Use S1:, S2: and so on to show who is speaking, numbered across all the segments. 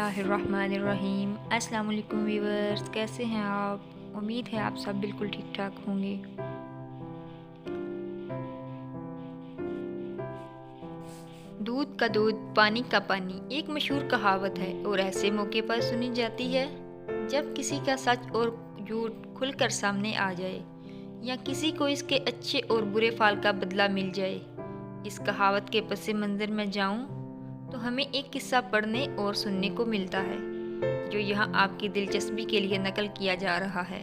S1: बिस्मिल्लाहिर्रहमानिर्रहीम। अस्सलाम वालेकुम व्यूअर्स, कैसे हैं आप? उम्मीद है आप सब बिल्कुल ठीक ठाक होंगे। दूध का दूध, पानी का पानी एक मशहूर कहावत है और ऐसे मौके पर सुनी जाती है जब किसी का सच और झूठ खुलकर सामने आ जाए या किसी को इसके अच्छे और बुरे फाल का बदला मिल जाए। इस कहावत के पस मंज़र में जाऊं तो हमें एक किस्सा पढ़ने और सुनने को मिलता है जो यहाँ आपकी दिलचस्पी के लिए नकल किया जा रहा है।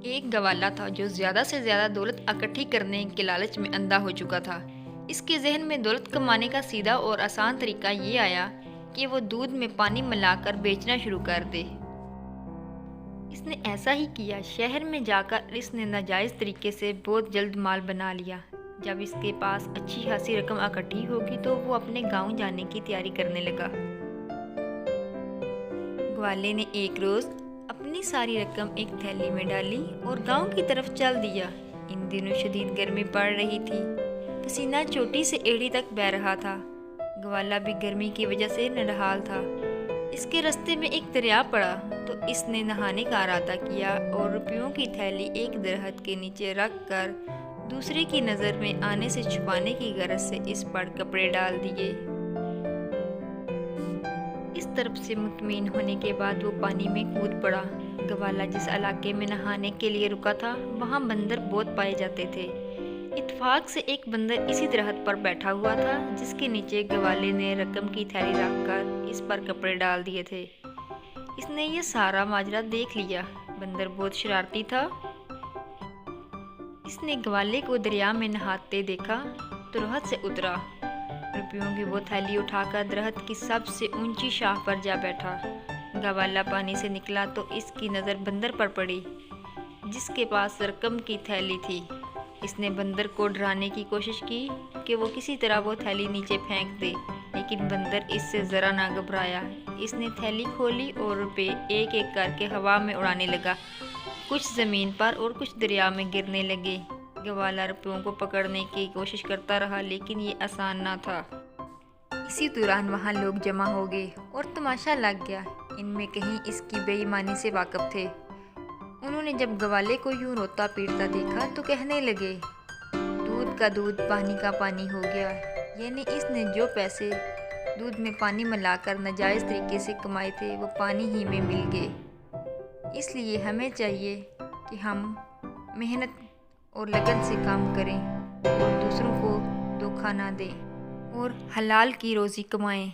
S1: एक गवाला था जो ज़्यादा से ज़्यादा दौलत इकट्ठी करने के लालच में अंधा हो चुका था। इसके जहन में दौलत कमाने का सीधा और आसान तरीका ये आया कि वो दूध में पानी मिलाकर बेचना शुरू कर दे। इसने ऐसा ही किया। शहर में जाकर इसने नाजायज़ तरीके से बहुत जल्द माल बना लिया। जब इसके पास अच्छी खासी रकम इकट्ठी होगी तो वो अपने गांव जाने की तैयारी करने लगा। ग्वाले ने एक रोज़ अपनी सारी रकम एक थैली में डाली और गांव की तरफ चल दिया। इन दिनों शदीद गर्मी पड़ रही थी, पसीना चोटी से एड़ी तक बह रहा था। ग्वाला भी गर्मी की वजह से नढाल था। इसके रास्ते में एक दरिया पड़ा तो इसने नहाने का इरादा किया और रुपयों की थैली एक दरख्त के नीचे रख कर दूसरे की नज़र में आने से छुपाने की गरज से इस पर कपड़े डाल दिए। इस तरफ से मुतमईन होने के बाद वो पानी में कूद पड़ा। ग्वाला जिस इलाके में नहाने के लिए रुका था वहाँ बंदर बहुत पाए जाते थे। इत्तेफाक से एक बंदर इसी दरख्त पर बैठा हुआ था जिसके नीचे ग्वाले ने रकम की थैली रखकर इस पर कपड़े डाल दिए थे। इसने ये सारा माजरा देख लिया। बंदर बहुत शरारती था। इसने ग्वाले को दरिया में नहाते देखा तो दरख्त से उतरा। रुपयों की वो थैली उठाकर दरख्त की सबसे ऊंची शाख पर जा बैठा। ग्वाला पानी से निकला तो इसकी नज़र बंदर पर पड़ी जिसके पास रकम की थैली थी। इसने बंदर को डराने की कोशिश की कि वो किसी तरह वो थैली नीचे फेंक दे, लेकिन बंदर इससे ज़रा ना घबराया। इसने थैली खोली और रुपए एक एक करके हवा में उड़ाने लगा। कुछ ज़मीन पर और कुछ दरिया में गिरने लगे। ग्वाला रुपयों को पकड़ने की कोशिश करता रहा लेकिन ये आसान ना था। इसी दौरान वहाँ लोग जमा हो गए और तमाशा लग गया। इनमें कहीं इसकी बेईमानी से वाकिफ थे। उन्होंने जब ग्वाले को यूं रोता पीटता देखा तो कहने लगे, दूध का दूध, पानी का पानी हो गया। यानी इसने जो पैसे दूध में पानी मिलाकर नाजायज़ तरीके से कमाए थे वो पानी ही में मिल गए। इसलिए हमें चाहिए कि हम मेहनत और लगन से काम करें और दूसरों को धोखा ना दें और हलाल की रोज़ी कमाएं।